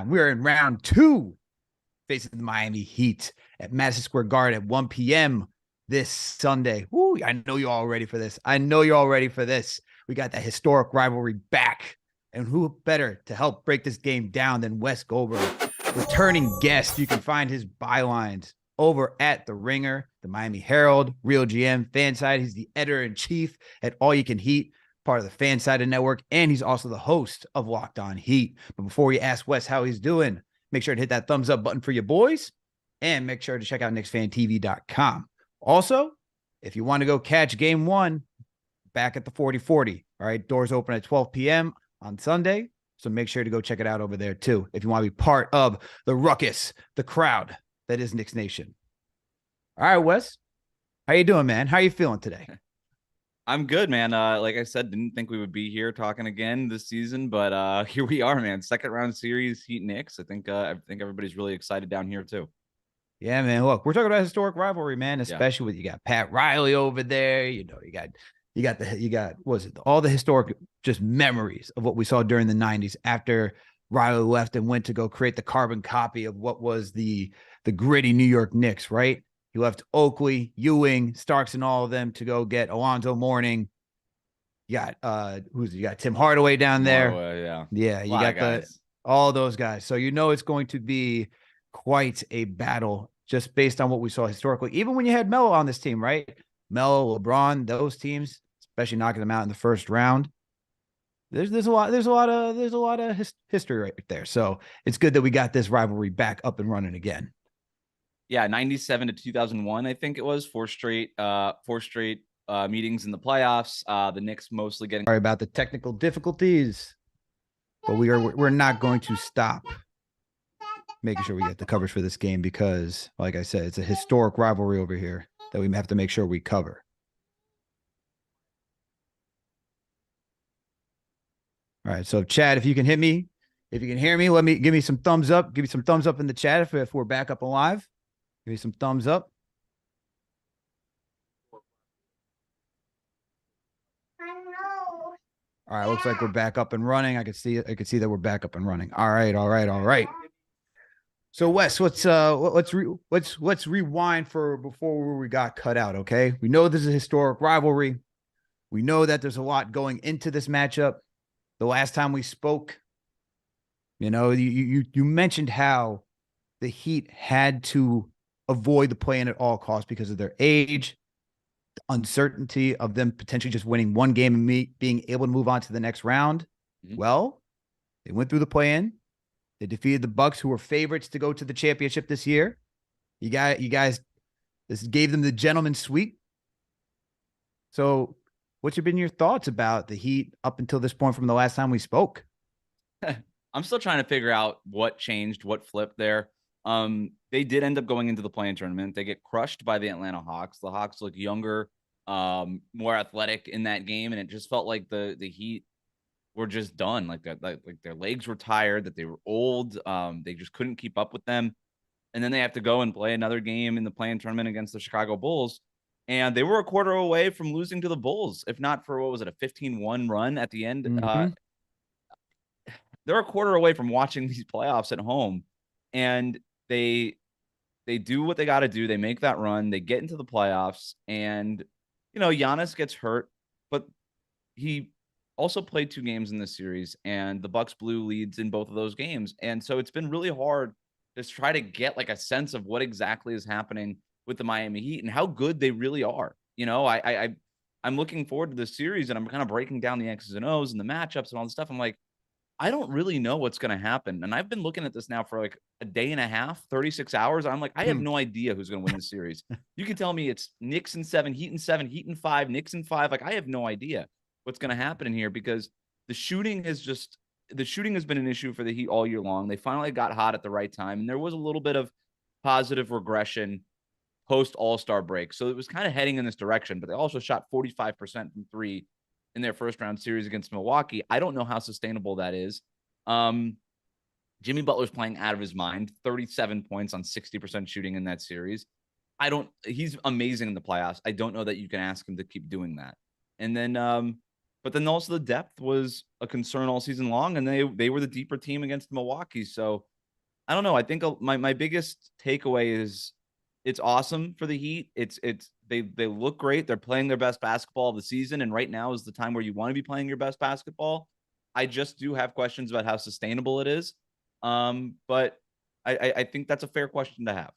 We're in round 2, facing the Miami Heat at Madison Square Garden at 1 p.m. this Sunday. Woo, I know you're all ready for this. We got that historic rivalry back. And who better to help break this game down than Wes Goldberg? Returning guest. You can find his bylines over at The Ringer, the Miami Herald, Real GM, Fanside. He's the editor-in-chief at All You Can Heat, part of the Fansided Network, and he's also the host of Locked On Heat. But before we ask Wes how he's doing, make sure to hit that thumbs up button for your boys, and make sure to check out KnicksFanTV.com. Also, if you want to go catch Game 1, back at the 40-40. All right, doors open at 12 p.m. on Sunday, so make sure to go check it out over there too if you want to be part of the ruckus, the crowd that is Knicks Nation. All right, Wes, how you doing, man? How you feeling today? I'm good, man. Like I said, didn't think we would be here talking again this season, but here we are, man. Second round series, Heat Knicks. I think everybody's really excited down here too. Yeah, man. Look, we're talking about historic rivalry, man. Especially with you got Pat Riley over there. You know, you got all the historic just memories of what we saw during the 90s after Riley left and went to go create the carbon copy of what was the gritty New York Knicks, right? He left Oakley, Ewing, Starks, and all of them to go get Alonzo Mourning. You got you got Tim Hardaway down there. Hardaway, yeah. You got all those guys. So you know it's going to be quite a battle just based on what we saw historically. Even when you had Melo on this team, right? Melo, LeBron, those teams, especially knocking them out in the first round. There's a lot of history right there. So it's good that we got this rivalry back up and running again. Yeah, 97 to 2001, I think it was four straight meetings in the playoffs. The Knicks mostly getting. Sorry about the technical difficulties, but we're not going to stop making sure we get the coverage for this game because, like I said, it's a historic rivalry over here that we have to make sure we cover. All right, so Chad, if you can hear me, give me some thumbs up. Give me some thumbs up in the chat if we're back up and live. Give me some thumbs up. All right, looks like we're back up and running. I can see that we're back up and running. All right. So Wes, let's rewind for before we got cut out, okay? We know this is a historic rivalry. We know that there's a lot going into this matchup. The last time we spoke, you know, you mentioned how the Heat had to avoid the play-in at all costs because of their age, the uncertainty of them potentially just winning one game and being able to move on to the next round. Mm-hmm. Well, they went through the play-in. They defeated the Bucks, who were favorites to go to the championship this year. You guys, this gave them the gentleman's sweep. So, what's been your thoughts about the Heat up until this point from the last time we spoke? I'm still trying to figure out what changed, what flipped there. They did end up going into the play-in tournament. They get crushed by the Atlanta Hawks. The Hawks look younger, more athletic in that game, and it just felt like the Heat were just done. Like their legs were tired, that they were old. They just couldn't keep up with them. And then they have to go and play another game in the play-in tournament against the Chicago Bulls. And they were a quarter away from losing to the Bulls, if not for, what was it, a 15-1 run at the end. Mm-hmm. They're a quarter away from watching these playoffs at home. And they do what they got to do. They make that run. They get into the playoffs. And, you know, Giannis gets hurt, but he also played 2 games in this series, and the Bucks blew leads in both of those games. And so it's been really hard to try to get like a sense of what exactly is happening with the Miami Heat and how good they really are. You know, I'm looking forward to this series, and I'm kind of breaking down the X's and O's and the matchups and all this stuff. I'm like, I don't really know what's going to happen. And I've been looking at this now for like a day and a half, 36 hours. I'm like, I have no idea who's going to win the series. You can tell me it's Knicks in 7, Heat in 7, Heat in 5, Knicks in 5. Like, I have no idea what's going to happen in here because the shooting has been an issue for the Heat all year long. They finally got hot at the right time, and there was a little bit of positive regression post All-Star break. So it was kind of heading in this direction, but they also shot 45% from 3 in their first round series against Milwaukee. I don't know how sustainable that is. Jimmy Butler's playing out of his mind, 37 points on 60% shooting in that series. He's amazing in the playoffs. I don't know that you can ask him to keep doing that. And then, but then also the depth was a concern all season long, and they were the deeper team against Milwaukee. So I don't know. I think my biggest takeaway is it's awesome for the Heat. They look great. They're playing their best basketball of the season, and right now is the time where you want to be playing your best basketball. I just do have questions about how sustainable it is. But I think that's a fair question to have.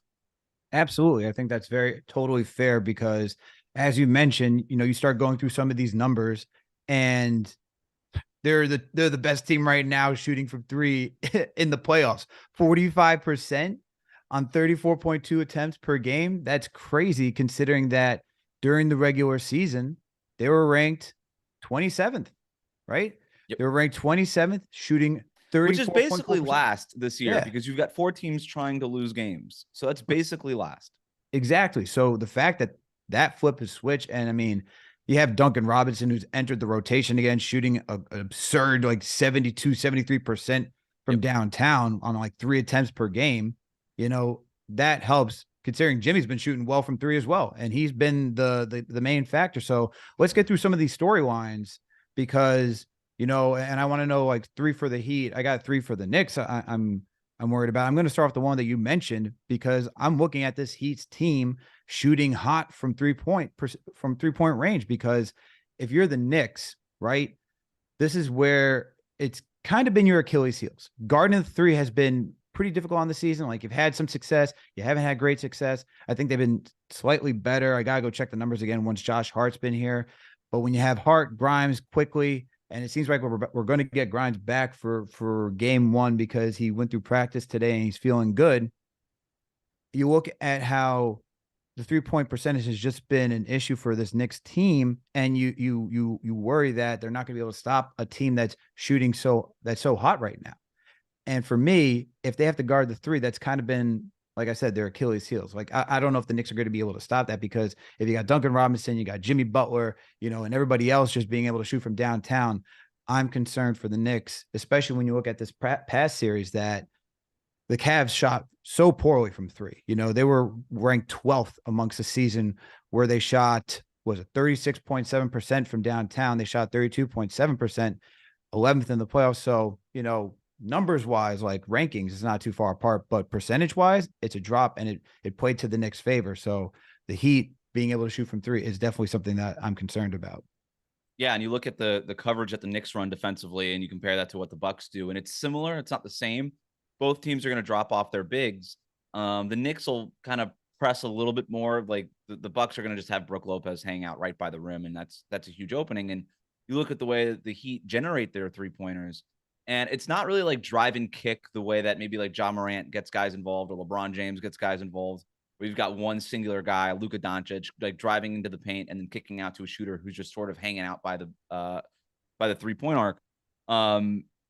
Absolutely. I think that's very totally fair because as you mentioned, you start going through some of these numbers and they're the best team right now shooting from three in the playoffs. 45% on 34.2 attempts per game. That's crazy considering that during the regular season, they were ranked 27th, right? Yep. They were ranked 27th, shooting Which is basically 34.4%. last this year Yeah, because you've got 4 teams trying to lose games. So that's basically last. exactly. So the fact that that flip is switched, and I mean, you have Duncan Robinson who's entered the rotation again, shooting an absurd like 72, 73% from Yep. downtown on like 3 attempts per game. That helps considering Jimmy's been shooting well from three as well. And he's been the main factor. So let's get through some of these storylines because, and I want to know like 3 for the Heat. I got 3 for the Knicks. I'm worried about. I'm going to start off the one that you mentioned because I'm looking at this Heat's team shooting hot from 3-point range. Because if you're the Knicks, right, this is where it's kind of been your Achilles heels. Guarding the 3 has been pretty difficult on the season. Like you've had some success, you haven't had great success. I think they've been slightly better. I gotta go check the numbers again once Josh Hart's been here. But when you have Hart, Grimes quickly, and it seems like we're going to get Grimes back for game 1 because he went through practice today and he's feeling good. You look at how the 3-point percentage has just been an issue for this Knicks team, and you worry that they're not going to be able to stop a team that's shooting that's so hot right now. And for me, if they have to guard the 3, that's kind of been, like I said, their Achilles heels. Like, I don't know if the Knicks are going to be able to stop that because if you got Duncan Robinson, you got Jimmy Butler, and everybody else just being able to shoot from downtown, I'm concerned for the Knicks, especially when you look at this past series that the Cavs shot so poorly from 3. They were ranked 12th amongst the season where they shot, was it 36.7% from downtown? They shot 32.7%, 11th in the playoffs. So, numbers wise, like rankings, is not too far apart, but percentage wise, it's a drop, and it played to the Knicks' favor. So the Heat being able to shoot from 3 is definitely something that I'm concerned about. Yeah, and you look at the coverage that the Knicks run defensively, and you compare that to what the Bucks do, and it's similar. It's not the same. Both teams are going to drop off their bigs. The Knicks will kind of press a little bit more. Like the Bucks are going to just have Brook Lopez hang out right by the rim, and that's a huge opening. And you look at the way that the Heat generate their 3-pointers, and it's not really like drive and kick the way that maybe like Ja Morant gets guys involved or LeBron James gets guys involved. We've got one singular guy, Luka Doncic, like driving into the paint and then kicking out to a shooter who's just sort of hanging out by the 3-point arc.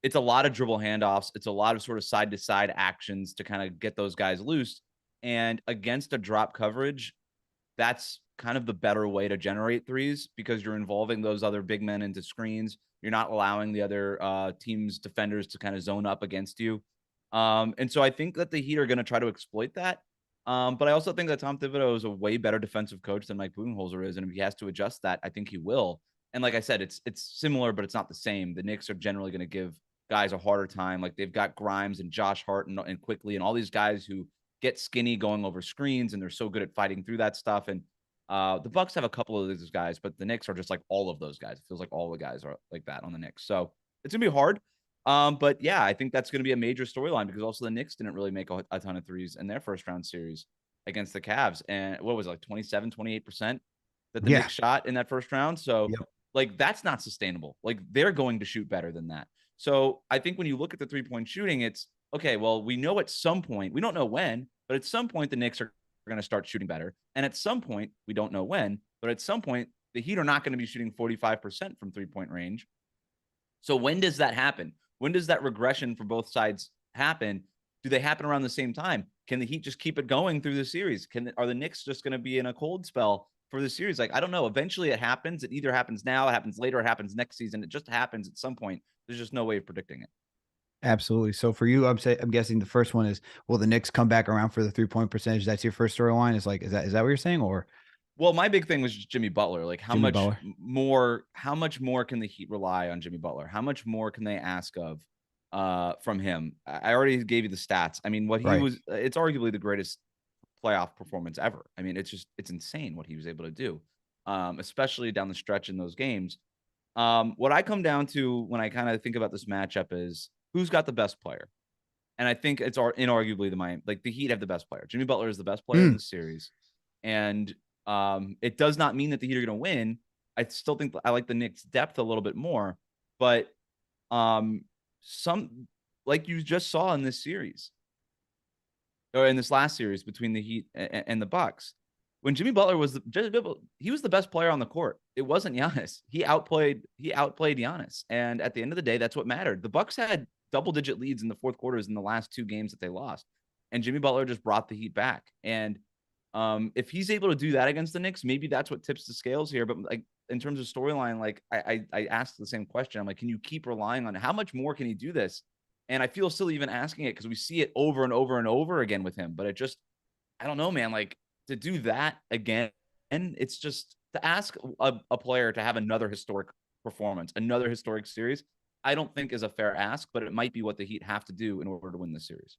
It's a lot of dribble handoffs. It's a lot of sort of side to side actions to kind of get those guys loose. And against a drop coverage, that's kind of the better way to generate threes because you're involving those other big men into screens. You're not allowing the other team's defenders to kind of zone up against you. And so I think that the Heat are going to try to exploit that. But I also think that Tom Thibodeau is a way better defensive coach than Mike Budenholzer is. And if he has to adjust that, I think he will. And like I said, it's similar, but it's not the same. The Knicks are generally going to give guys a harder time. Like they've got Grimes and Josh Hart and Quickly and all these guys who get skinny going over screens, and they're so good at fighting through that stuff. And the Bucks have a couple of these guys, but the Knicks are just like all of those guys. It feels like all the guys are like that on the Knicks. So it's gonna be hard. But yeah, I think that's going to be a major storyline because also the Knicks didn't really make a ton of threes in their first round series against the Cavs. And what was it, like 27, 28% that the Yeah. Knicks shot in that first round? So Yep. like that's not sustainable. Like they're going to shoot better than that. So I think when you look at the 3-point shooting, it's okay. Well, we know at some point, we don't know when, but at some point the Knicks are going to start shooting better. And at some point, we don't know when, but at some point the Heat are not going to be shooting 45% from 3-point range. So when does that happen? When does that regression for both sides happen? Do they happen around the same time? Can the Heat just keep it going through the series? Are the Knicks just going to be in a cold spell for the series? Like, I don't know. Eventually it happens. It either happens now, it happens later, it happens next season. It just happens at some point. There's just no way of predicting it. Absolutely. So for you, I'm guessing the first one is, will the Knicks come back around for the 3-point percentage? That's your first storyline. Is like, is that what you're saying? Or well, my big thing was just Jimmy Butler. Like how Jimmy much Butler? more can the Heat rely on Jimmy Butler? How much more can they ask of? from him. I already gave you the stats. I mean, what he Right. was, it's arguably the greatest playoff performance ever. I mean, it's insane what he was able to do, especially down the stretch in those games. What I come down to when I kind of think about this matchup is who's got the best player. And I think it's inarguably the Heat have the best player. Jimmy Butler is the best player in the series. And it does not mean that the Heat are going to win. I still think I like the Knicks depth a little bit more, but some like you just saw in this series or in this last series between the Heat and the Bucks, when Jimmy Butler was he was the best player on the court. It wasn't Giannis. He outplayed Giannis, and at the end of the day, that's what mattered. The Bucks had double-digit leads in the fourth quarters in the last two games that they lost, and Jimmy Butler just brought the Heat back. And if he's able to do that against the Knicks, maybe that's what tips the scales here. But like in terms of storyline, like I asked the same question. I'm like, can you keep relying on it? How much more can he do this? And I feel silly even asking it because we see it over and over and over again with him. But it just, I don't know, man. Like to do that again, and it's just to ask a player to have another historic performance, another historic series. I don't think is a fair ask, but it might be what the Heat have to do in order to win this series.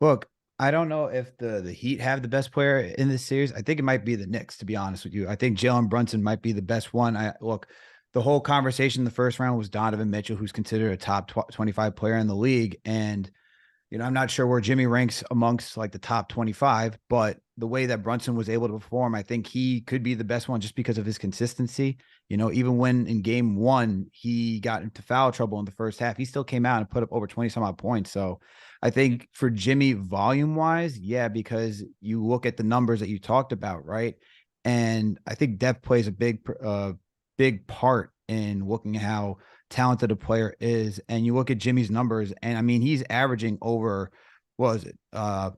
Look, I don't know if the Heat have the best player in this series. I think it might be the Knicks, to be honest with you. I think Jalen Brunson might be the best one. The whole conversation in the first round was Donovan Mitchell, who's considered a top 25 player in the league. And I'm not sure where Jimmy ranks amongst like the top 25, but the way that Brunson was able to perform, I think he could be the best one just because of his consistency. Even when in game one, he got into foul trouble in the first half, he still came out and put up over 20 some odd points. So I think for Jimmy volume wise, yeah, because you look at the numbers that you talked about, right? And I think depth plays a big part in looking at how talented a player is. And you look at Jimmy's numbers, and I mean, he's averaging over, what was it? I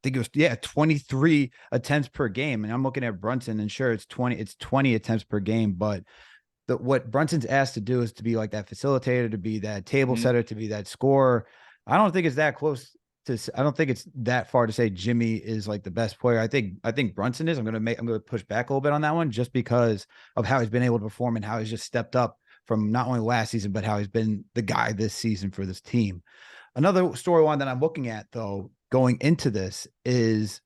think it was 23 attempts per game. And I'm looking at Brunson, and sure, it's 20 attempts per game, but what Brunson's asked to do is to be like that facilitator, to be that table setter, to be that scorer. I don't think it's that close to. I don't think it's that far to say Jimmy is like the best player. I think Brunson is. I'm gonna push back a little bit on that one just because of how he's been able to perform and how he's just stepped up from not only last season but how he's been the guy this season for this team. Another storyline that I'm looking at though going into this is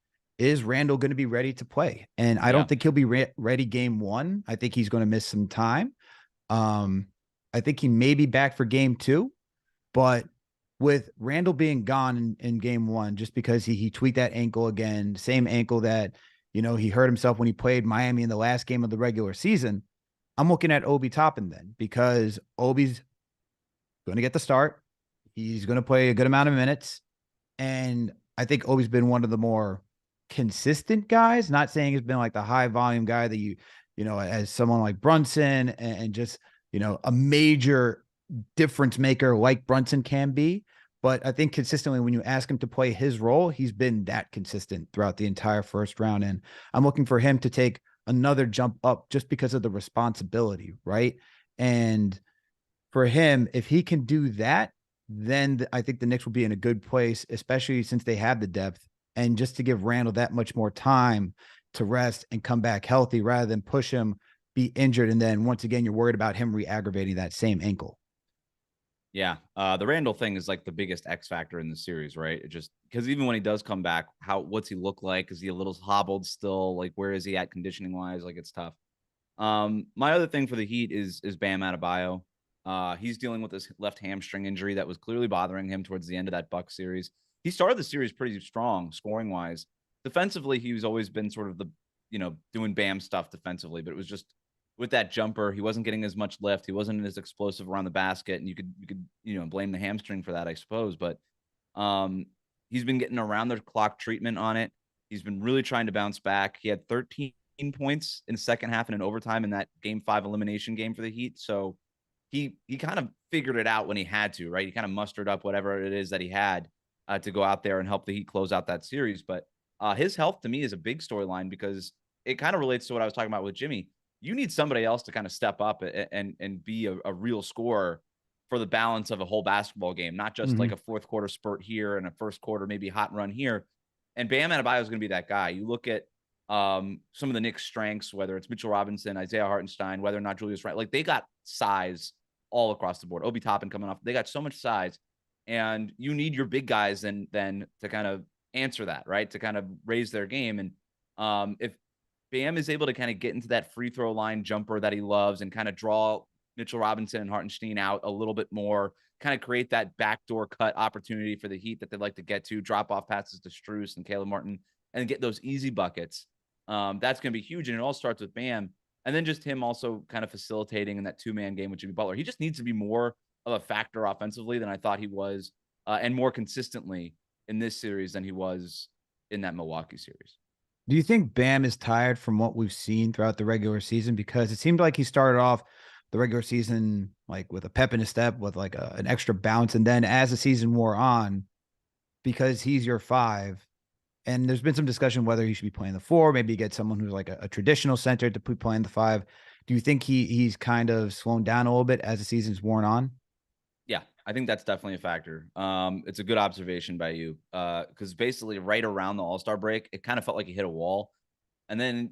Randle going to be ready to play? And I don't think he'll be ready game one. I think he's going to miss some time. I think he may be back for game two, but with Randle being gone in game one, just because he tweaked that ankle again, same ankle that, he hurt himself when he played Miami in the last game of the regular season. I'm looking at Obi Toppin then because Obi's going to get the start. He's going to play a good amount of minutes. And I think Obi's been one of the more consistent guys, not saying he's been like the high volume guy that as someone like Brunson and just, a major difference maker like Brunson can be. But I think consistently when you ask him to play his role, he's been that consistent throughout the entire first round. And I'm looking for him to take another jump up just because of the responsibility, right? And for him, if he can do that, then I think the Knicks will be in a good place, especially since they have the depth. And just to give Randle that much more time to rest and come back healthy rather than push him, be injured. And then once again, you're worried about him re-aggravating that same ankle. Yeah. The Randle thing is like the biggest X factor in the series, right? It just because even when he does come back, what's he look like? Is he a little hobbled still? Like, where is he at conditioning wise? Like, it's tough. My other thing for the Heat is Bam Adebayo. He's dealing with this left hamstring injury that was clearly bothering him towards the end of that Bucks series. He started the series pretty strong scoring wise. Defensively, he's always been sort of the, doing Bam stuff defensively, but it was just with that jumper, he wasn't getting as much lift. He wasn't as explosive around the basket, and you could blame the hamstring for that, I suppose. But he's been getting around the clock treatment on it. He's been really trying to bounce back. He had 13 points in the second half and an overtime in that game 5 elimination game for the Heat. So he kind of figured it out when he had to, right? He kind of mustered up whatever it is that he had to go out there and help the Heat close out that series. But his health to me is a big storyline because it kind of relates to what I was talking about with Jimmy. You need somebody else to kind of step up and be a real scorer for the balance of a whole basketball game, not just like a fourth quarter spurt here and a first quarter maybe hot run here. And Bam Adebayo is going to be that guy. You look at some of the Knicks' strengths, whether it's Mitchell Robinson, Isaiah Hartenstein, whether or not Julius Randle, like they got size all across the board. Obi Toppin coming off. They got so much size, and you need your big guys then to kind of answer that, right? To kind of raise their game. And if Bam is able to kind of get into that free throw line jumper that he loves and kind of draw Mitchell Robinson and Hartenstein out a little bit more, kind of create that backdoor cut opportunity for the Heat that they'd like to get to, drop off passes to Strus and Caleb Martin, and get those easy buckets. That's going to be huge. And it all starts with Bam. And then just him also kind of facilitating in that two-man game with Jimmy Butler. He just needs to be more of a factor offensively than I thought he was, and more consistently in this series than he was in that Milwaukee series. Do you think Bam is tired from what we've seen throughout the regular season? Because it seemed like he started off the regular season like with a pep in his step, with like an extra bounce. And then as the season wore on, because he's your 5, and there's been some discussion whether he should be playing the 4, maybe get someone who's like a traditional center to put playing the 5. Do you think he's kind of slowing down a little bit as the season's worn on? Yeah, I think that's definitely a factor. It's a good observation by you, because basically right around the All-Star break, it kind of felt like he hit a wall. And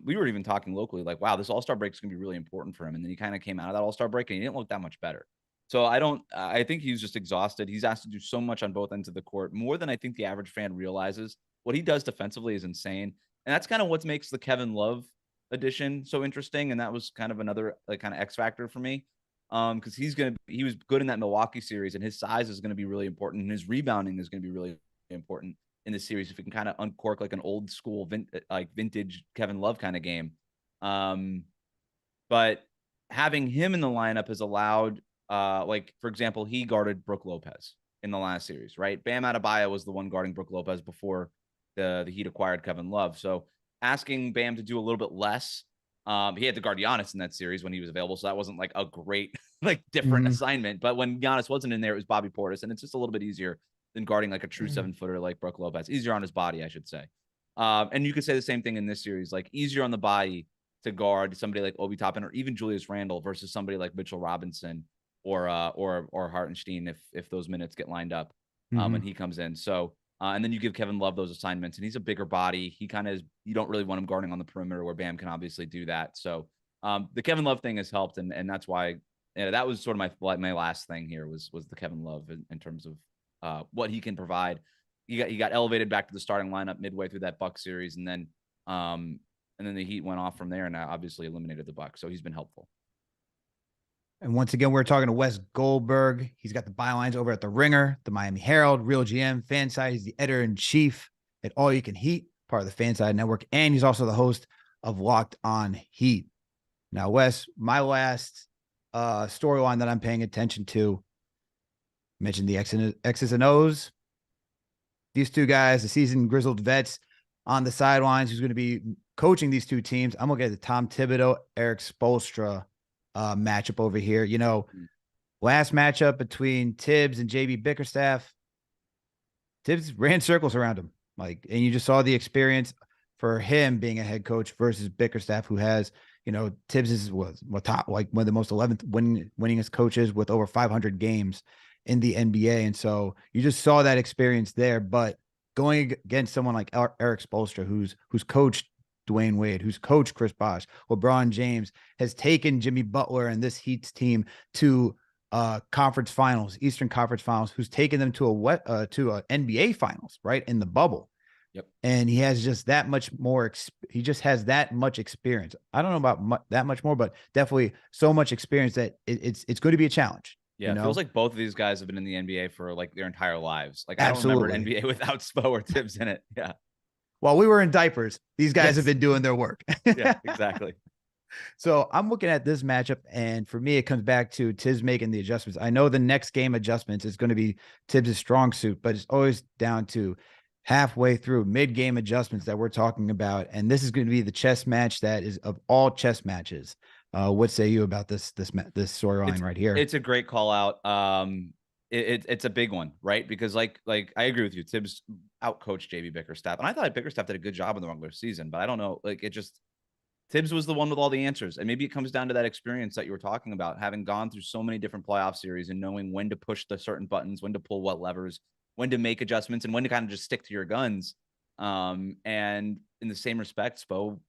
we were even talking locally, like, wow, this All-Star break is going to be really important for him. And then he kind of came out of that All-Star break and he didn't look that much better. So I think he's just exhausted. He's asked to do so much on both ends of the court, more than I think the average fan realizes. What he does defensively is insane. And that's kind of what makes the Kevin Love addition so interesting. And that was kind of another like kind of X factor for me. Because he was good in that Milwaukee series, and his size is going to be really important, and his rebounding is going to be really important in the series if we can kind of uncork like an old school vintage Kevin Love kind of game. But having him in the lineup has allowed, like, for example, he guarded Brook Lopez in the last series, right? Bam Adebayo was the one guarding Brook Lopez before the Heat acquired Kevin Love. So asking Bam to do a little bit less. He had to guard Giannis in that series when he was available, so that wasn't like a great, like, different assignment. But when Giannis wasn't in there, it was Bobby Portis, and it's just a little bit easier than guarding like a true 7-footer like Brook Lopez. Easier on his body, I should say. And you could say the same thing in this series, like easier on the body to guard somebody like Obi Toppin or even Julius Randle versus somebody like Mitchell Robinson or Hartenstein if those minutes get lined up when he comes in. So and then you give Kevin Love those assignments, and he's a bigger body. He kind of is, you don't really want him guarding on the perimeter where Bam can obviously do that. So the Kevin Love thing has helped, and that's why that was sort of my last thing here was the Kevin Love in terms of what he can provide. He got elevated back to the starting lineup midway through that Bucks series, and then the Heat went off from there and obviously eliminated the Bucks. So he's been helpful. And once again, we're talking to Wes Goldberg. He's got the bylines over at The Ringer, the Miami Herald, Real GM, Fanside. He's the editor-in-chief at All You Can Heat, part of the Fanside Network, and he's also the host of Locked On Heat. Now, Wes, my last storyline that I'm paying attention to, mentioned the X's and O's. These two guys, the seasoned grizzled vets on the sidelines, who's going to be coaching these two teams. I'm looking at the Tom Thibodeau, Erik Spoelstra matchup over here. You know, last matchup between Tibbs and JB Bickerstaff, Tibbs ran circles around him, like, and you just saw the experience for him being a head coach versus Bickerstaff, who has, you know, Tibbs is was top, like one of the most 11th winningest coaches with over 500 games in the NBA, and so you just saw that experience there. But going against someone like Erik Spoelstra, who's coached Dwayne Wade, who's coached Chris Bosh, LeBron James, has taken Jimmy Butler and this Heat's team to conference finals, Eastern Conference Finals, who's taken them to a NBA Finals, right, in the bubble. Yep. And he has just that much more. He just has that much experience. I don't know about that much more, but definitely so much experience that it's going to be a challenge. Yeah, you know? It feels like both of these guys have been in the NBA for like their entire lives. Like, Absolutely. I don't remember an NBA without Spo or Tibbs in it. Yeah. While we were in diapers, these guys have been doing their work. Yeah, exactly. So I'm looking at this matchup, and for me, it comes back to Tibbs making the adjustments. I know the next game adjustments is going to be Tibbs' strong suit, but it's always down to halfway through mid-game adjustments that we're talking about. And this is going to be the chess match that is of all chess matches. What say you about this storyline right here? It's a great call out. It's a big one, right? Because like I agree with you. Tibbs outcoached JB Bickerstaff, and I thought Bickerstaff did a good job in the regular season, but I don't know. Like, Tibbs was the one with all the answers, and maybe it comes down to that experience that you were talking about, having gone through so many different playoff series and knowing when to push the certain buttons, when to pull what levers, when to make adjustments, and when to kind of just stick to your guns. And in the same respect, Spo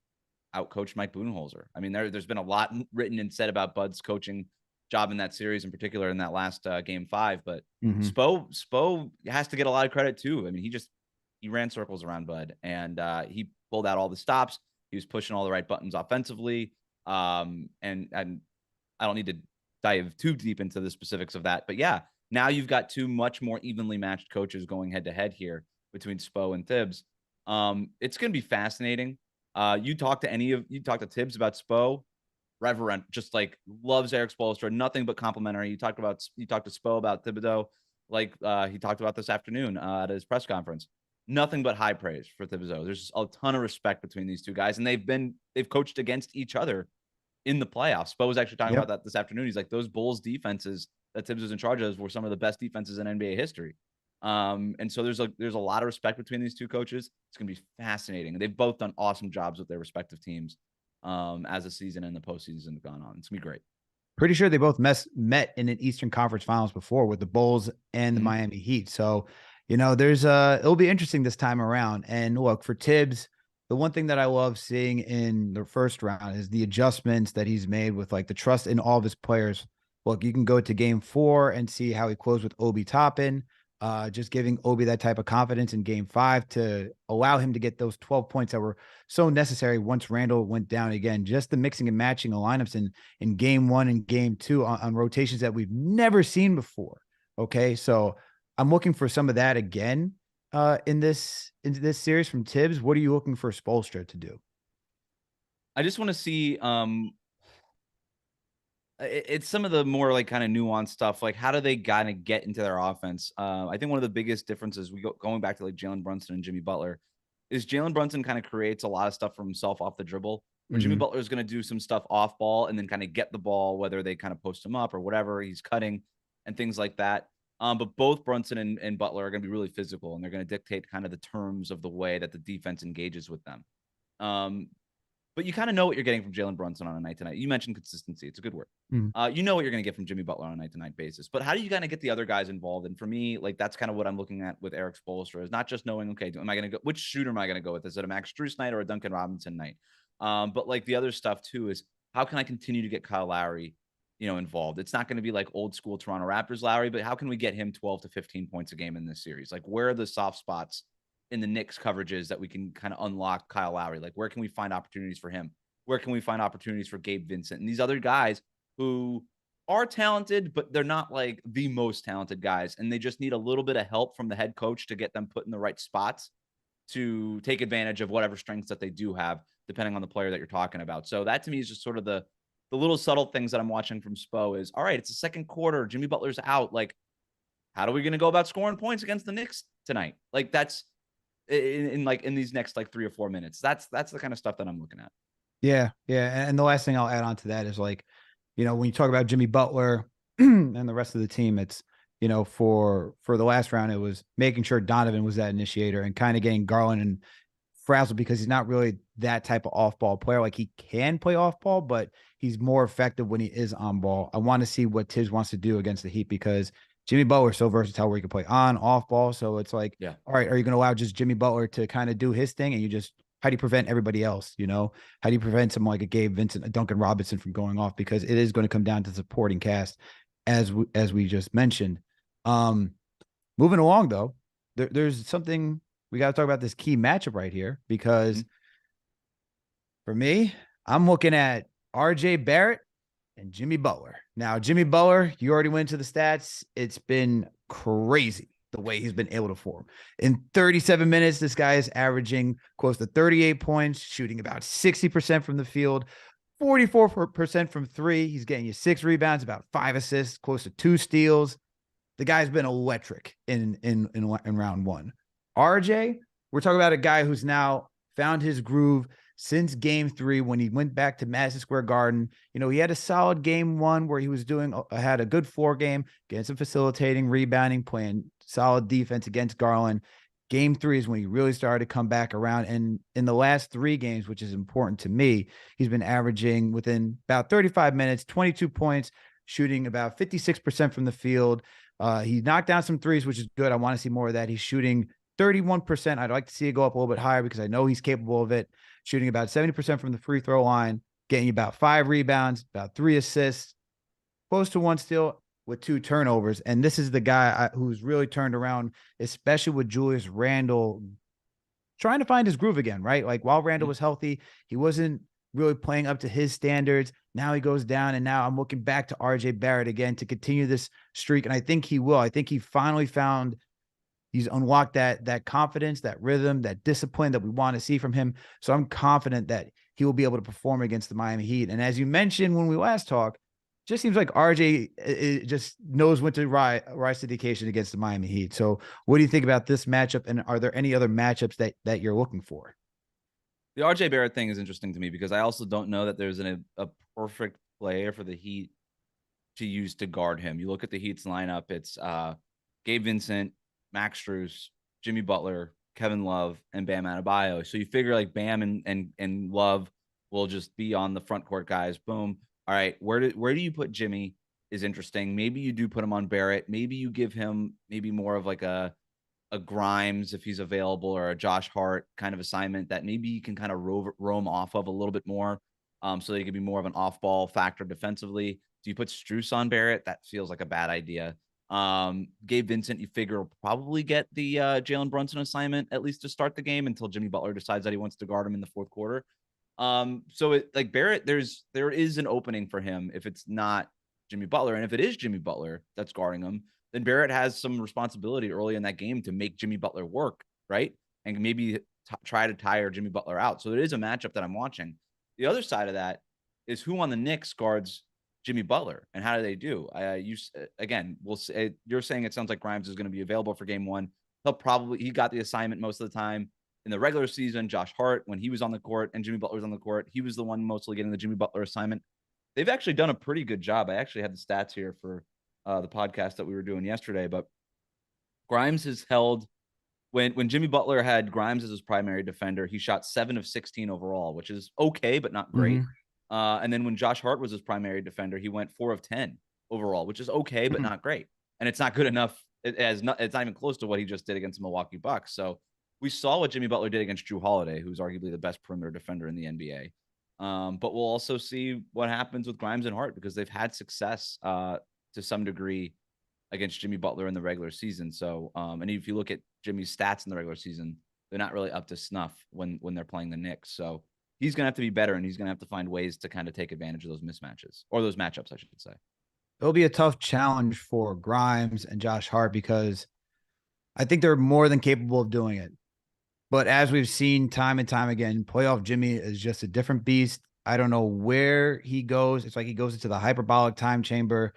outcoached Mike Budenholzer. I mean, there's been a lot written and said about Bud's coaching job in that series, in particular in that last game 5. But Mhm. Spo has to get a lot of credit too. I mean, he ran circles around Bud, and he pulled out all the stops. He was pushing all the right buttons offensively. And I don't need to dive too deep into the specifics of that, but yeah, now you've got two much more evenly matched coaches going head to head here between Spo and Thibs. It's going to be fascinating. You talk to Thibs about Spo, reverent, just like loves Erik Spoelstra, nothing but complimentary. You talked to Spo about Thibodeau, like he talked about this afternoon at his press conference. Nothing but high praise for Thibodeau. There's a ton of respect between these two guys, and they've coached against each other in the playoffs. Spo was actually talking about that this afternoon. He's like, those Bulls defenses that Thibs was in charge of were some of the best defenses in NBA history. And so there's a lot of respect between these two coaches. It's going to be fascinating. They've both done awesome jobs with their respective teams as the season and the postseason have gone on. It's going to be great. Pretty sure they both met in an Eastern Conference Finals before with the Bulls and the Miami Heat. So, it'll be interesting this time around. And look, for Thibs, the one thing that I love seeing in the first round is the adjustments that he's made with like the trust in all of his players. Look, you can go to game 4 and see how he closed with Obi Toppin, just giving Obi that type of confidence in game 5 to allow him to get those 12 points that were so necessary once Randle went down again. Just the mixing and matching of lineups in game 1 and game 2 on rotations that we've never seen before. Okay, so I'm looking for some of that again in this series from Thibs. What are you looking for Spoelstra to do? I just want to see it's some of the more like kind of nuanced stuff. Like, how do they kind of get into their offense? I think one of the biggest differences going back to like Jalen Brunson and Jimmy Butler is Jalen Brunson kind of creates a lot of stuff for himself off the dribble, where Jimmy Butler is going to do some stuff off ball and then kind of get the ball, whether they kind of post him up or whatever, he's cutting and things like that. But both Brunson and Butler are going to be really physical, and they're going to dictate kind of the terms of the way that the defense engages with them. But you kind of know what you're getting from Jalen Brunson on a night-to-night. You mentioned consistency. It's a good word. You know what you're going to get from Jimmy Butler on a night-to-night basis. But how do you kind of get the other guys involved? And for me, like, that's kind of what I'm looking at with Erik Spoelstra, is not just knowing, okay, am I going to go, which shooter am I going to go with? Is it a Max Strus night or a Duncan Robinson night? But like the other stuff too is, how can I continue to get Kyle Lowry, involved? It's not going to be like old school Toronto Raptors Lowry, but how can we get him 12 to 15 points a game in this series? Like, where are the soft spots in the Knicks coverages that we can kind of unlock Kyle Lowry? Like, where can we find opportunities for him? Where can we find opportunities for Gabe Vincent and these other guys who are talented, but they're not like the most talented guys, and they just need a little bit of help from the head coach to get them put in the right spots to take advantage of whatever strengths that they do have, depending on the player that you're talking about. So that to me is just sort of the little subtle things that I'm watching from Spo is, all right, it's the second quarter, Jimmy Butler's out. Like, how are we going to go about scoring points against the Knicks tonight? Like, that's in these next like 3 or 4 minutes. That's the kind of stuff that I'm looking at. Yeah. And the last thing I'll add on to that is, like, when you talk about Jimmy Butler and the rest of the team, it's, for the last round, it was making sure Donovan was that initiator and kind of getting Garland and frazzled, because he's not really that type of off-ball player. Like, he can play off-ball, but he's more effective when he is on ball. I want to see what Thibs wants to do against the Heat, because Jimmy Butler is so versatile where he can play on, off ball. So it's like, yeah, all right, are you going to allow just Jimmy Butler to kind of do his thing? And how do you prevent everybody else? How do you prevent someone like a Gabe Vincent, a Duncan Robinson from going off? Because it is going to come down to supporting cast, as we just mentioned. Moving along though, there's something we got to talk about, this key matchup right here, because for me, I'm looking at RJ Barrett and Jimmy Butler. Now, Jimmy Butler, you already went to the stats. It's been crazy the way he's been able to form. In 37 minutes, this guy is averaging close to 38 points, shooting about 60% from the field, 44% from 3. He's getting you 6 rebounds, about 5 assists, close to 2 steals. The guy's been electric in round 1. RJ, we're talking about a guy who's now found his groove since game 3, when he went back to Madison Square Garden. He had a solid game 1 where he was had a good floor game, getting some facilitating, rebounding, playing solid defense against Garland. Game 3 is when he really started to come back around. And in the last 3 games, which is important to me, he's been averaging within about 35 minutes, 22 points, shooting about 56% from the field. He knocked down some threes, which is good. I want to see more of that. He's shooting 31%. I'd like to see it go up a little bit higher, because I know he's capable of it. Shooting about 70% from the free throw line, getting you about 5 rebounds, about 3 assists. close to 1 steal with 2 turnovers. And this is the guy who's really turned around, especially with Julius Randle trying to find his groove again, right? Like while Randle was healthy, he wasn't really playing up to his standards. Now he goes down, and now I'm looking back to RJ Barrett again to continue this streak. And I think he will. I think he finally found he's unlocked that confidence, that rhythm, that discipline that we want to see from him. So I'm confident that he will be able to perform against the Miami Heat. And as you mentioned when we last talked, just seems like RJ just knows when to rise to the occasion against the Miami Heat. So what do you think about this matchup? And are there any other matchups that you're looking for? The RJ Barrett thing is interesting to me because I also don't know that there's a perfect player for the Heat to use to guard him. You look at the Heat's lineup, it's Gabe Vincent, Max Strus, Jimmy Butler, Kevin Love, and Bam Adebayo. So you figure like Bam and Love will just be on the front court guys. Boom. All right, where do you put Jimmy is interesting. Maybe you do put him on Barrett. Maybe you give him maybe more of like a Grimes if he's available, or a Josh Hart kind of assignment that maybe you can kind of roam off of a little bit more, so they could be more of an off-ball factor defensively. Do you put Strus on Barrett? That feels like a bad idea. Gabe Vincent, you figure will probably get the Jalen Brunson assignment at least to start the game until Jimmy Butler decides that he wants to guard him in the fourth quarter. So it like Barrett, there is an opening for him if it's not Jimmy Butler, and if it is Jimmy Butler that's guarding him, then Barrett has some responsibility early in that game to make Jimmy Butler work, right? And maybe try to tire Jimmy Butler out. So it is a matchup that I'm watching. The other side of that is who on the Knicks guards Jimmy Butler, and how do they do? Again, we'll say you're saying it sounds like Grimes is going to be available for game 1. He got the assignment most of the time in the regular season. Josh Hart, when he was on the court and Jimmy Butler was on the court, he was the one mostly getting the Jimmy Butler assignment. They've actually done a pretty good job. I actually had the stats here for the podcast that we were doing yesterday, but Grimes has held when Jimmy Butler had Grimes as his primary defender, he shot 7 of 16 overall, which is okay, but not great. And then when Josh Hart was his primary defender, he went 4 of 10 overall, which is okay, but not great. And it's not good enough. It's not even close to what he just did against the Milwaukee Bucks. So we saw what Jimmy Butler did against Jrue Holiday, who's arguably the best perimeter defender in the NBA. But we'll also see what happens with Grimes and Hart because they've had success to some degree against Jimmy Butler in the regular season. So, and if you look at Jimmy's stats in the regular season, they're not really up to snuff when they're playing the Knicks. So he's going to have to be better, and he's going to have to find ways to kind of take advantage of those mismatches, or those matchups, I should say. It'll be a tough challenge for Grimes and Josh Hart because I think they're more than capable of doing it. But as we've seen time and time again, playoff Jimmy is just a different beast. I don't know where he goes. It's like he goes into the hyperbolic time chamber,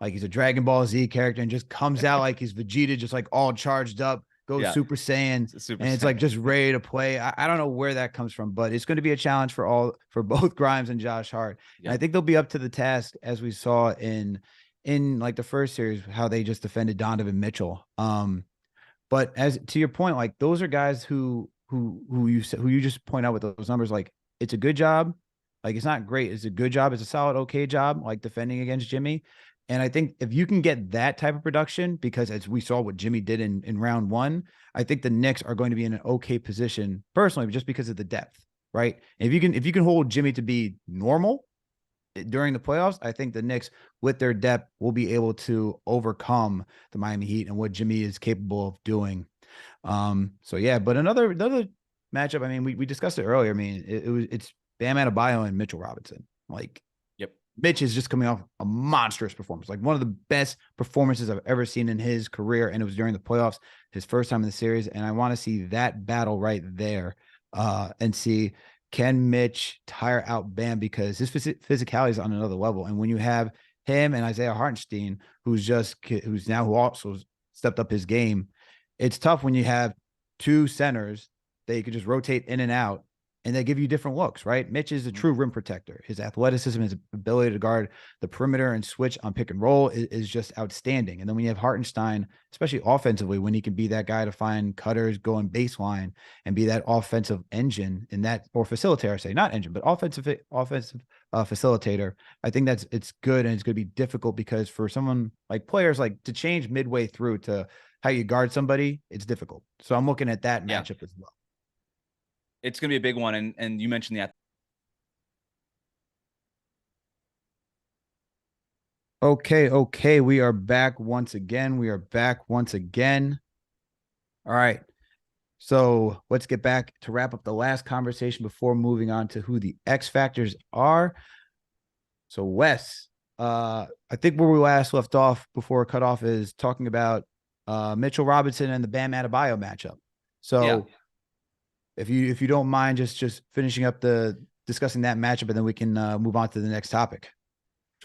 like he's a Dragon Ball Z character, and just comes out like he's Vegeta, just like all charged up, goes Super Saiyan, and it's like just ready to play. I don't know where that comes from, but it's going to be a challenge for both Grimes and Josh Hart. And I think they'll be up to the task, as we saw in like the first series, how they just defended Donovan Mitchell. But as to your point, like those are guys who you just point out with those numbers, like it's a good job. Like it's not great. It's a good job. It's a solid, okay job, like defending against Jimmy. And I think if you can get that type of production, because as we saw what Jimmy did in round 1, I think the Knicks are going to be in an okay position personally, just because of the depth, right? And if you can hold Jimmy to be normal during the playoffs, I think the Knicks, with their depth, will be able to overcome the Miami Heat and what Jimmy is capable of doing. So yeah, but another matchup. I mean, we discussed it earlier. I mean, it's Bam Adebayo and Mitchell Robinson. Like, Mitch is just coming off a monstrous performance, like one of the best performances I've ever seen in his career, and it was during the playoffs, his first time in the series. And I want to see that battle right there, and see, can Mitch tire out Bam, because his physicality is on another level. And when you have him and Isaiah Hartenstein, who also stepped up his game, it's tough when you have 2 centers that you could just rotate in and out, and they give you different looks, right? Mitch is a true rim protector. His athleticism, his ability to guard the perimeter and switch on pick and roll is just outstanding. And then when you have Hartenstein, especially offensively, when he can be that guy to find cutters going baseline and be that offensive engine in that, or facilitator, I say, not engine, but offensive facilitator, I think it's good. And it's going to be difficult because for someone like players, like to change midway through to how you guard somebody, it's difficult. So I'm looking at that matchup as well. It's going to be a big one. And you mentioned Okay. We are back once again. All right. So let's get back to wrap up the last conversation before moving on to who the X factors are. So Wes, I think where we last left off before cut off is talking about Mitchell Robinson and the Bam Adebayo matchup. Yeah, So if you don't mind just finishing up the discussing that matchup, and then we can move on to the next topic.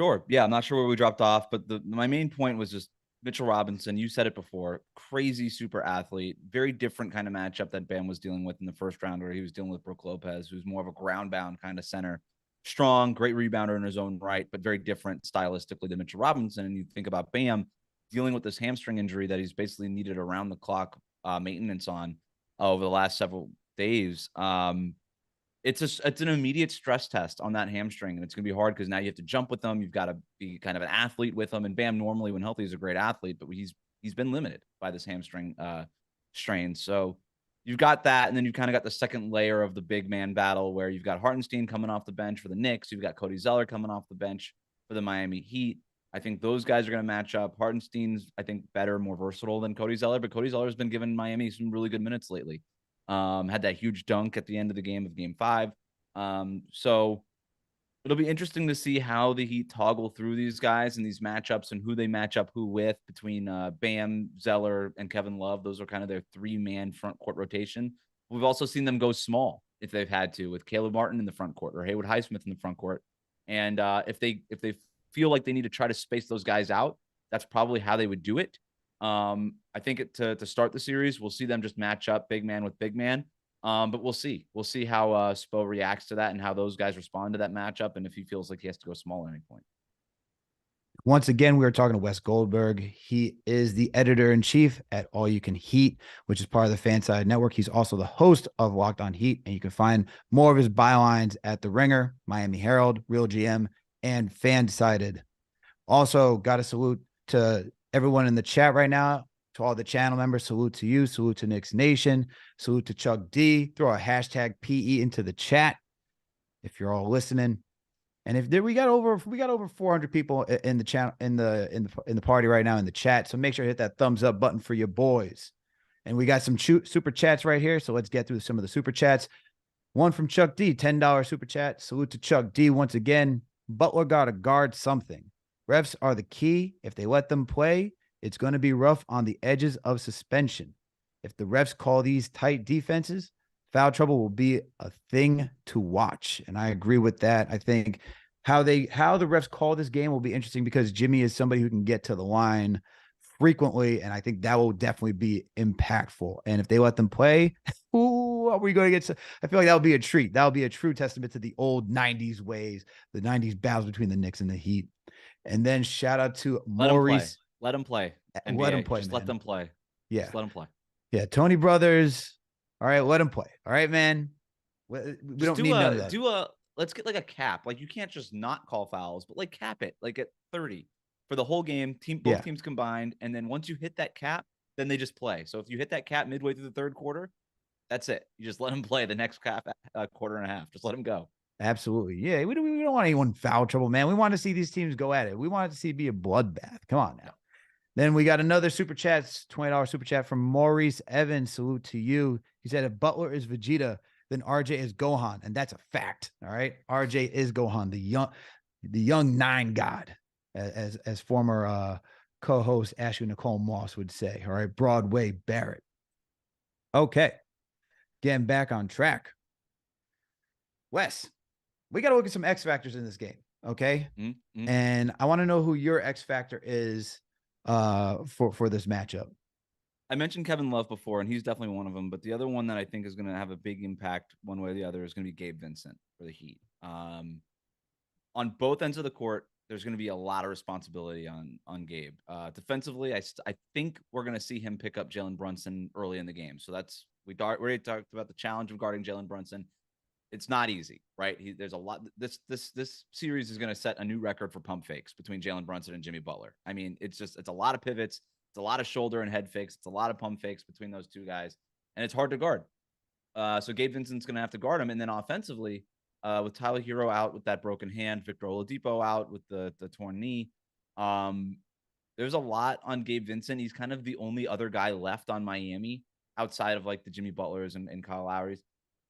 sure. Yeah, I'm not sure where we dropped off, but my main point was just Mitchell Robinson. You said it before, crazy super athlete, very different kind of matchup that Bam was dealing with in the first round, where he was dealing with Brook Lopez, who's more of a ground bound kind of center. Strong, great rebounder in his own right, but very different stylistically than Mitchell Robinson. And you think about Bam dealing with this hamstring injury that he's basically needed around the clock maintenance on over the last several days. It's an immediate stress test on that hamstring, and it's going to be hard because now you have to jump with them. You've got to be kind of an athlete with them. And Bam, normally when healthy, is a great athlete, but he's been limited by this hamstring strain. So you've got that, and then you kind of got the second layer of the big man battle where you've got Hartenstein coming off the bench for the Knicks. You've got Cody Zeller coming off the bench for the Miami Heat. I think those guys are going to match up. Hartenstein's, I think, better, more versatile than Cody Zeller, but Cody Zeller's been giving Miami some really good minutes lately. Had that huge dunk at the end of the game of game 5. So it'll be interesting to see how the Heat toggle through these guys and these matchups and who they match up who with between Bam, Zeller, and Kevin Love. Those are kind of their 3-man front court rotation. We've also seen them go small if they've had to, with Caleb Martin in the front court or Haywood Highsmith in the front court. And if they feel like they need to try to space those guys out, that's probably how they would do it. I think to start the series, we'll see them just match up big man with big man. But we'll see. We'll see how Spo reacts to that and how those guys respond to that matchup, and if he feels like he has to go small at any point. Once again, we are talking to Wes Goldberg. He is the editor-in-chief at All You Can Heat, which is part of the Fanside Network. He's also the host of Locked On Heat, and you can find more of his bylines at The Ringer, Miami Herald, Real GM, and Fansided. Also, got a salute to everyone in the chat right now, to all the channel members. Salute to you. Salute to Knicks Nation. Salute to Chuck D. Throw a hashtag PE into the chat if you're all listening. And if we got over 400 people in the channel in the party right now in the chat, so make sure to hit that thumbs up button for your boys. And we got some super chats right here, so let's get through some of the super chats. One from Chuck D, $10 super chat. Salute to Chuck D once again. Butler got to guard something. Refs are the key. If they let them play, it's going to be rough on the edges of suspension. If the refs call these tight defenses, foul trouble will be a thing to watch. And I agree with that. I think how the refs call this game will be interesting because Jimmy is somebody who can get to the line frequently, and I think that will definitely be impactful. And if they let them play, ooh, are we going to get I feel like that would be a treat. That would be a true testament to the old 90s ways, the 90s battles between the Knicks and the Heat. And then shout out to Maurice. Let them play. NBA. Let them play. Just man. let them play. Yeah. Just let them play. Yeah. Tony Brothers. All right. Let them play. All right, man. We don't need none of that. Let's get like a cap. Like you can't just not call fouls, but like cap it like at 30 for the whole game, both teams combined. And then once you hit that cap, then they just play. So if you hit that cap midway through the third quarter, that's it. You just let them play the next cap quarter and a half. Just let them go. Absolutely. Yeah. We don't want anyone foul trouble, man. We want to see these teams go at it. We want to see it be a bloodbath. Come on now. Then we got another super chat, $20 super chat from Maurice Evans. Salute to you. He said, if Butler is Vegeta, then RJ is Gohan. And that's a fact. All right. RJ is Gohan, the young 9 god, as former co-host Ashley Nicole Moss would say. All right. Broadway Barrett. Okay. Getting back on track. Wes, we got to look at some X factors in this game. Okay. Mm-hmm. And I want to know who your X factor is for this matchup. I mentioned Kevin Love before, and he's definitely one of them. But the other one that I think is going to have a big impact one way or the other is going to be Gabe Vincent for the Heat. On both ends of the court, there's going to be a lot of responsibility on Gabe. Defensively, I think we're going to see him pick up Jalen Brunson early in the game. So we already talked about the challenge of guarding Jalen Brunson. It's not easy, right? There's a lot. This series is going to set a new record for pump fakes between Jalen Brunson and Jimmy Butler. I mean, it's a lot of pivots. It's a lot of shoulder and head fakes. It's a lot of pump fakes between those two guys, and it's hard to guard. So Gabe Vincent's going to have to guard him. And then offensively, with Tyler Hero out with that broken hand, Victor Oladipo out with the torn knee, There's a lot on Gabe Vincent. He's kind of the only other guy left on Miami outside of like the Jimmy Butlers and Kyle Lowrys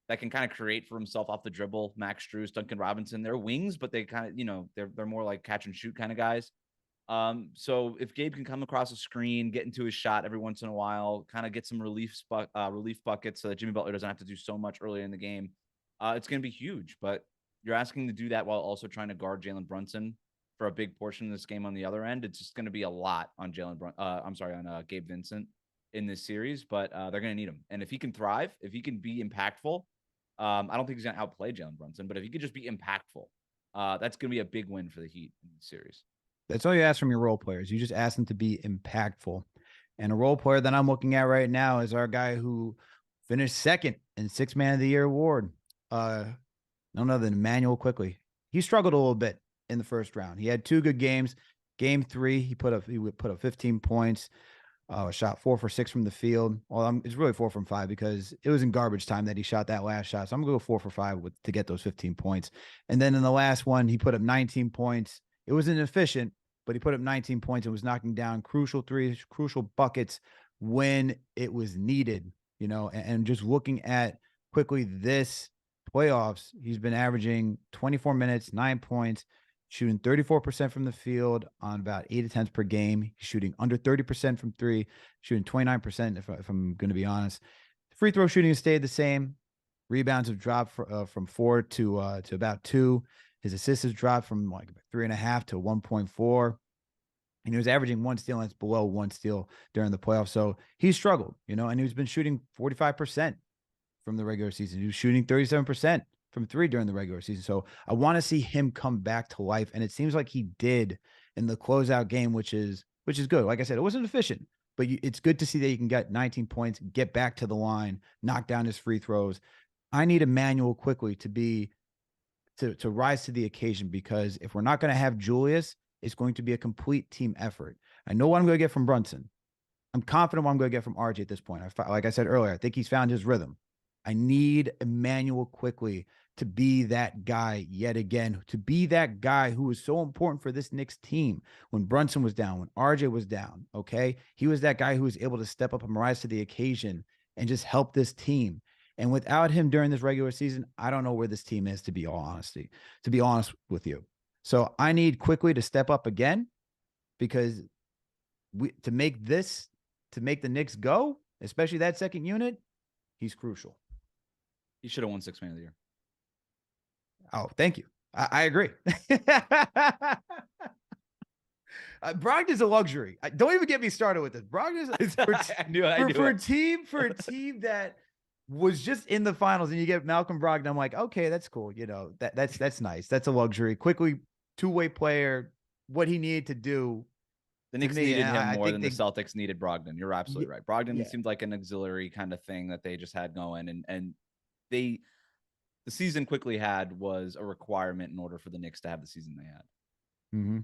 that can kind of create for himself off the dribble. Max Strus, Duncan Robinson, they're wings, but they kind of, they're more like catch and shoot kind of guys. So if Gabe can come across a screen, get into his shot every once in a while, kind of get some relief buckets so that Jimmy Butler doesn't have to do so much earlier in the game, it's going to be huge. But you're asking to do that while also trying to guard Jalen Brunson for a big portion of this game on the other end. It's just going to be a lot on on Gabe Vincent in this series, but they're going to need him. And if he can thrive, if he can be impactful, I don't think he's going to outplay Jalen Brunson, but if he could just be impactful, that's going to be a big win for the Heat in the series. That's all you ask from your role players. You just ask them to be impactful. And a role player that I'm looking at right now is our guy who finished second in Sixth Man of the Year award. None other than Emmanuel Quickly. He struggled a little bit in the first round. He had 2 good games. Game 3, he put up 15 points. Shot 4 for 6 from the field. Well, it's really 4 from 5 because it was in garbage time that he shot that last shot. So I'm gonna go 4 for 5 to get those 15 points. And then in the last one, he put up 19 points. It wasn't efficient, but he put up 19 points and was knocking down crucial threes, crucial buckets when it was needed. And just looking at Quickly this playoffs, he's been averaging 24 minutes, 9 points, shooting 34% from the field on about 8 attempts per game. He's shooting under 30% from 3, shooting 29%, if I'm going to be honest. Free throw shooting has stayed the same. Rebounds have dropped from 4 to about 2. His assists has dropped from like 3.5 to 1.4. And he was averaging 1 steal, and it's below 1 steal during the playoffs. So he struggled, and he's been shooting 45% from the regular season. He was shooting 37% from 3 during the regular season. So I want to see him come back to life. And it seems like he did in the closeout game, which is good. Like I said, it wasn't efficient, but it's good to see that he can get 19 points, get back to the line, knock down his free throws. I need Emmanuel Quickly to rise to the occasion, because if we're not going to have Julius, it's going to be a complete team effort. I know what I'm going to get from Brunson. I'm confident what I'm going to get from RJ at this point. Like I said earlier, I think he's found his rhythm. I need Emmanuel Quickly to be that guy yet again, to be that guy who was so important for this Knicks team when Brunson was down, when RJ was down, okay? He was that guy who was able to step up and rise to the occasion and just help this team. And without him during this regular season, I don't know where this team is, to be honest with you. So I need Quickly to step up again, because to make the Knicks go, especially that second unit, he's crucial. He should have won Sixth Man of the Year. Oh, thank you. I agree. Brogdon's a luxury. Don't even get me started with this. Brogdon's for a team that was just in the finals, and you get Malcolm Brogdon. I'm like, okay, that's cool. That's nice. That's a luxury. Quickly, 2-way player. What he needed to do. The Knicks needed him more than the Celtics needed Brogdon. You're absolutely right. Brogdon seemed like an auxiliary kind of thing that they just had going, and the season Quickly had was a requirement in order for the Knicks to have the season they had. Mm-hmm.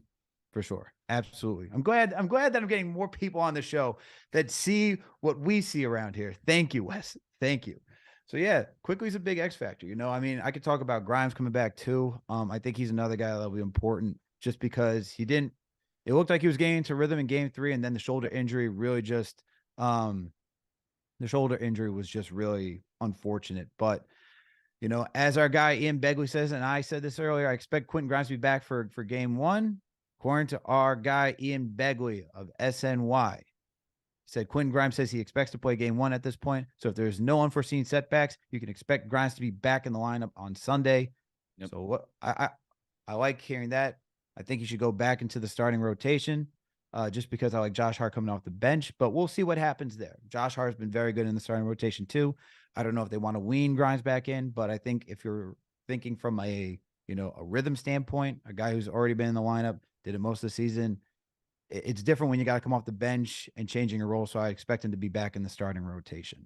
For sure. Absolutely. I'm glad that I'm getting more people on the show that see what we see around here. Thank you, Wes. Thank you. So yeah, Quickly's a big X factor. I could talk about Grimes coming back too. I think he's another guy that'll be important, just because it looked like he was getting into rhythm in game 3, and then the shoulder injury really just the shoulder injury was just really unfortunate. But as our guy Ian Begley says, and I said this earlier, I expect Quentin Grimes to be back for game 1. According to our guy Ian Begley of SNY, he said Quentin Grimes says he expects to play game 1 at this point. So if there's no unforeseen setbacks, you can expect Grimes to be back in the lineup on Sunday. Yep. So what I like hearing that. I think he should go back into the starting rotation, just because I like Josh Hart coming off the bench. But we'll see what happens there. Josh Hart has been very good in the starting rotation too. I don't know if they want to wean Grimes back in, but I think if you're thinking from a rhythm standpoint, a guy who's already been in the lineup, did it most of the season, it's different when you got to come off the bench and changing a role. So I expect him to be back in the starting rotation.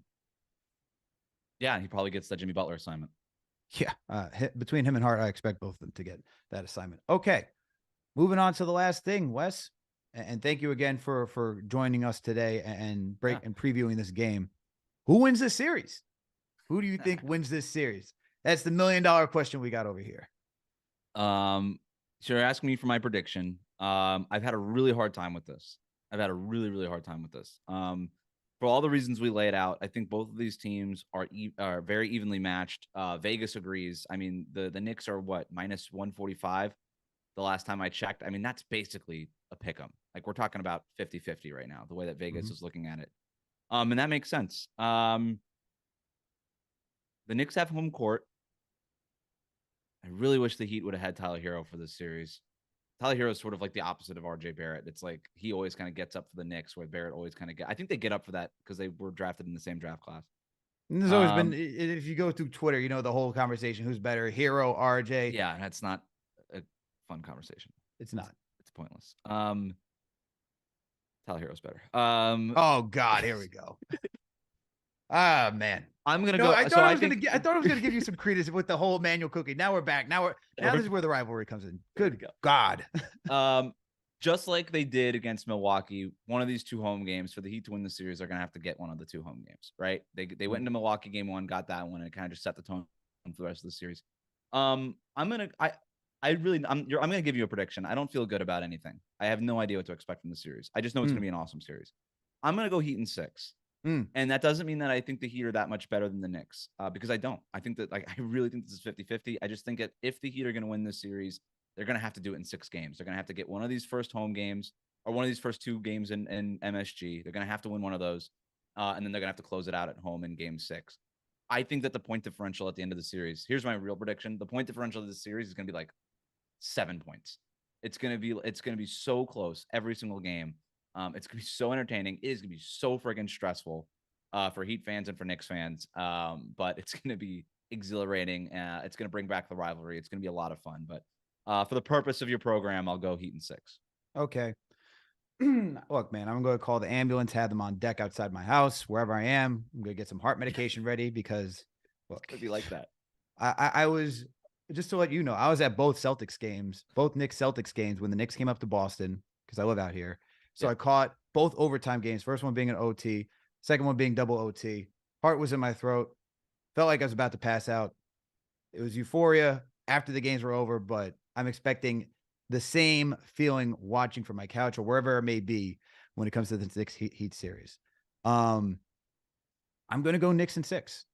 Yeah, he probably gets that Jimmy Butler assignment. Yeah, between him and Hart, I expect both of them to get that assignment. Okay, moving on to the last thing, Wes, and thank you again for joining us today and previewing this game. Who wins this series? Who do you think wins this series? That's the $1 million question we got over here. So you're asking me for my prediction. I've had a really hard time with this. I've had a really, really hard time with this. For all the reasons we laid out, I think both of these teams are very evenly matched. Vegas agrees. I mean, the Knicks are what, minus 145 the last time I checked. I mean, that's basically a pick 'em. Like, we're talking about 50-50 right now, the way that Vegas is looking at it. And that makes sense. The Knicks have home court. I really wish the Heat would have had Tyler Hero for this series. Tyler Hero is sort of like the opposite of RJ Barrett. It's like he always kind of gets up for the Knicks, where Barrett always kind of I think they get up for that because they were drafted in the same draft class. And there's always been, if you go through Twitter, you know, the whole conversation, who's better, Hero, RJ. Yeah, that's not a fun conversation. It's not. It's pointless. Tyler Hero's better. Oh God, here we go. Ah, man. I'm gonna go. I thought I was gonna give you some credence with the whole manual cookie. Now we're back. Now this is where the rivalry comes in. Good God. Just like they did against Milwaukee, one of these two home games for the Heat to win the series, they're gonna have to get one of the two home games, right? They went into Milwaukee game one, got that one, and it kind of just set the tone for the rest of the series. I'm gonna give you a prediction. I don't feel good about anything. I have no idea what to expect from the series. I just know it's gonna be an awesome series. I'm gonna go Heat in 6. And that doesn't mean that I think the Heat are that much better than the Knicks, because I don't. I think that, I really think this is 50-50. I just think that if the Heat are going to win this series, they're going to have to do it in 6 games. They're going to have to get one of these first home games or one of these first 2 games in MSG. They're going to have to win one of those. And then they're going to have to close it out at home in game 6. I think that the point differential at the end of the series, here's my real prediction. The point differential of this series is going to be like 7 points. It's going to be so close every single game. It's going to be so entertaining. It is going to be so freaking stressful for Heat fans and for Knicks fans. But it's going to be exhilarating. It's going to bring back the rivalry. It's going to be a lot of fun. But for the purpose of your program, I'll go Heat in 6. Okay. Look, man, I'm going to call the ambulance, have them on deck outside my house, wherever I am. I'm going to get some heart medication ready because, look, it'd be like that. I was, just to let you know, I was at both Celtics games, both Knicks Celtics games when the Knicks came up to Boston because I live out here. So I caught both overtime games, first one being an OT, second one being double OT. Heart was in my throat. Felt like I was about to pass out. It was euphoria after the games were over, but I'm expecting the same feeling watching from my couch or wherever it may be when it comes to the Knicks Heat series. I'm going to go Knicks in 6.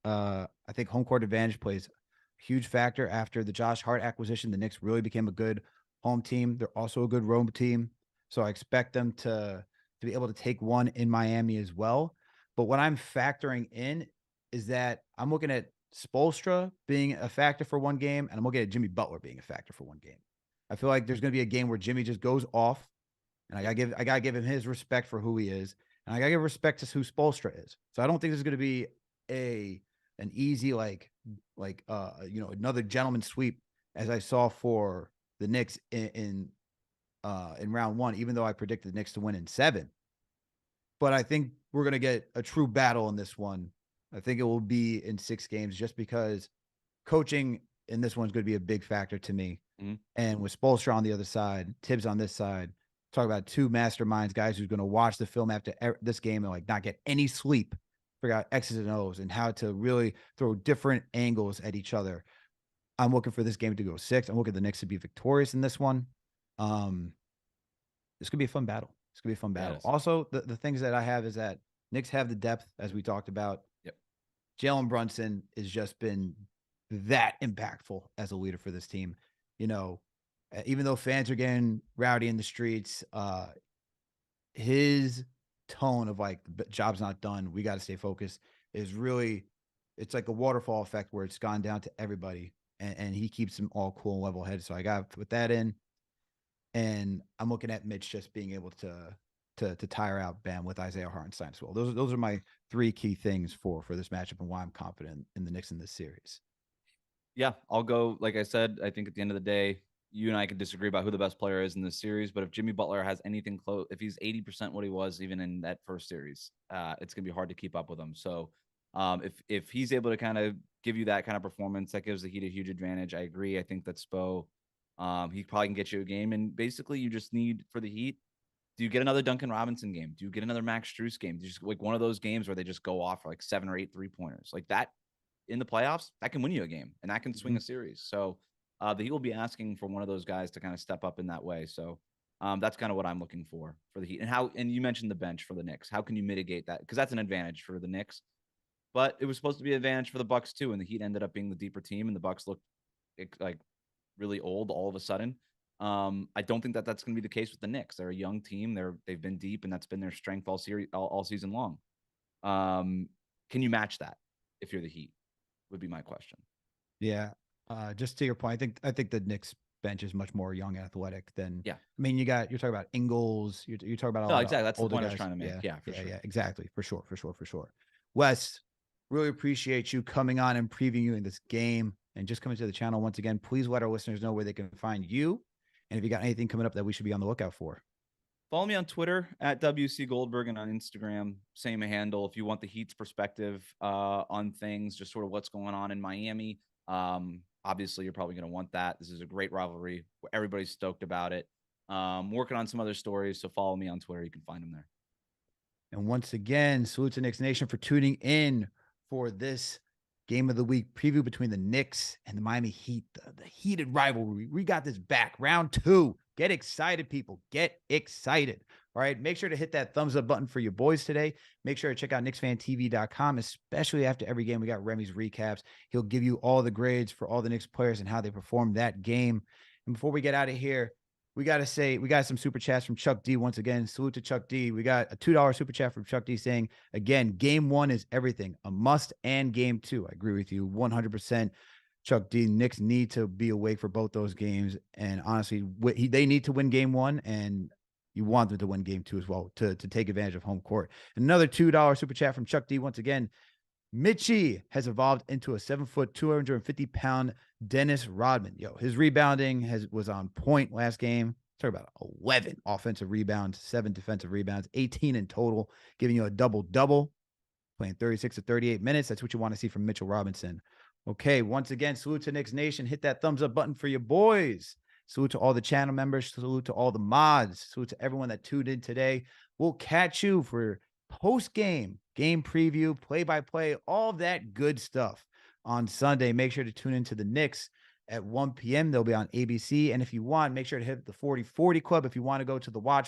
I think home court advantage plays a huge factor after the Josh Hart acquisition. The Knicks really became a good home team. They're also a good road team. So I expect them to be able to take one in Miami as well. But what I'm factoring in is that I'm looking at Spoelstra being a factor for one game, and I'm looking at Jimmy Butler being a factor for one game. I feel like there's going to be a game where Jimmy just goes off, and I gotta give him his respect for who he is, and I gotta give respect to who Spoelstra is. So I don't think there's going to be an easy another gentleman sweep as I saw for the Knicks in round 1, even though I predicted the Knicks to win in 7. But I think we're going to get a true battle in this one. I think it will be in 6 games just because coaching in this one's going to be a big factor to me. Mm-hmm. And with Spoelstra on the other side, Tibbs on this side, talk about 2 masterminds, guys who's going to watch the film after this game and not get any sleep, figure out X's and O's and how to really throw different angles at each other. I'm looking for this game to go 6. I'm looking at the Knicks to be victorious in this one. This could be a fun battle. Yes. Also, the things that I have is that Knicks have the depth, as we talked about. Yep. Jalen Brunson has just been that impactful as a leader for this team. You know, even though fans are getting rowdy in the streets, his tone of the job's not done, we got to stay focused is really, it's like a waterfall effect where it's gone down to everybody, and he keeps them all cool and level headed. So I got to put that in. And I'm looking at Mitch just being able to tire out Bam with Isaiah Hartenstein as well. Those are my 3 key things for this matchup and why I'm confident in the Knicks in this series. Yeah, I'll go. Like I said, I think at the end of the day, you and I could disagree about who the best player is in this series. But if Jimmy Butler has anything close, if he's 80% what he was even in that first series, it's gonna be hard to keep up with him. So if he's able to kind of give you that kind of performance, that gives the Heat a huge advantage. I agree. I think that Spo. He probably can get you a game, and basically you just need for the Heat. Do you get another Duncan Robinson game? Do you get another Max Strus game? Do you just one of those games where they just go off for 7 or 8 3-pointers like that in the playoffs? That can win you a game, and that can swing a series. So the Heat will be asking for one of those guys to kind of step up in that way. So that's kind of what I'm looking for the Heat. And you mentioned the bench for the Knicks. How can you mitigate that? Because that's an advantage for the Knicks. But it was supposed to be an advantage for the Bucks too, and the Heat ended up being the deeper team, and the Bucks looked like really old all of a sudden. I don't think that that's going to be the case with the Knicks. They're a young team. They've been deep, and that's been their strength all season long. Can you match that if you're the Heat? Would be my question. Yeah. Just to your point, I think the Knicks bench is much more young and athletic than. Yeah. I mean, you're talking about Ingles. You're talking about no, exactly. That's the older point guys. I was trying to make. Yeah, for sure. sure. Yeah, exactly. For sure. Wes, really appreciate you coming on and previewing this game and just coming to the channel once again. Please let our listeners know where they can find you, and if you got anything coming up that we should be on the lookout for. Follow me on Twitter at WC Goldberg, and on Instagram, same handle. If you want the Heat's perspective on things, just sort of what's going on in Miami. Obviously, you're probably going to want that. This is a great rivalry. Everybody's stoked about it. Working on some other stories, so follow me on Twitter. You can find them there. And once again, salute to Knicks Nation for tuning in for this game of the week preview between the Knicks and the Miami Heat, the heated rivalry. We got this back. Round 2. Get excited, people. Get excited. All right. Make sure to hit that thumbs up button for your boys today. Make sure to check out KnicksFanTV.com, especially after every game. We got Remy's recaps. He'll give you all the grades for all the Knicks players and how they performed that game. And before we get out of here, we got some super chats from Chuck D. Once again, salute to Chuck D. We got a $2 super chat from Chuck D saying, again, game 1 is everything, a must, and game 2. I agree with you 100%. Chuck D. Knicks need to be awake for both those games. And honestly, they need to win game 1, and you want them to win game 2 as well to take advantage of home court. Another $2 super chat from Chuck D. Once again, Mitchie has evolved into a 7-foot, 250-pound Dennis Rodman. His rebounding was on point last game. Talk about 11 offensive rebounds, 7 defensive rebounds, 18 in total, giving you a double-double, playing 36 to 38 minutes. That's what you want to see from Mitchell Robinson. Okay, once again, salute to Knicks Nation. Hit that thumbs up button for your boys. Salute to all the channel members. Salute to all the mods. Salute to everyone that tuned in today. We'll catch you for post-game, game preview, play-by-play, all that good stuff on Sunday. Make sure to tune into the Knicks at 1 p.m. They'll be on ABC. And if you want, make sure to hit the 40-40 Club if you want to go to the watch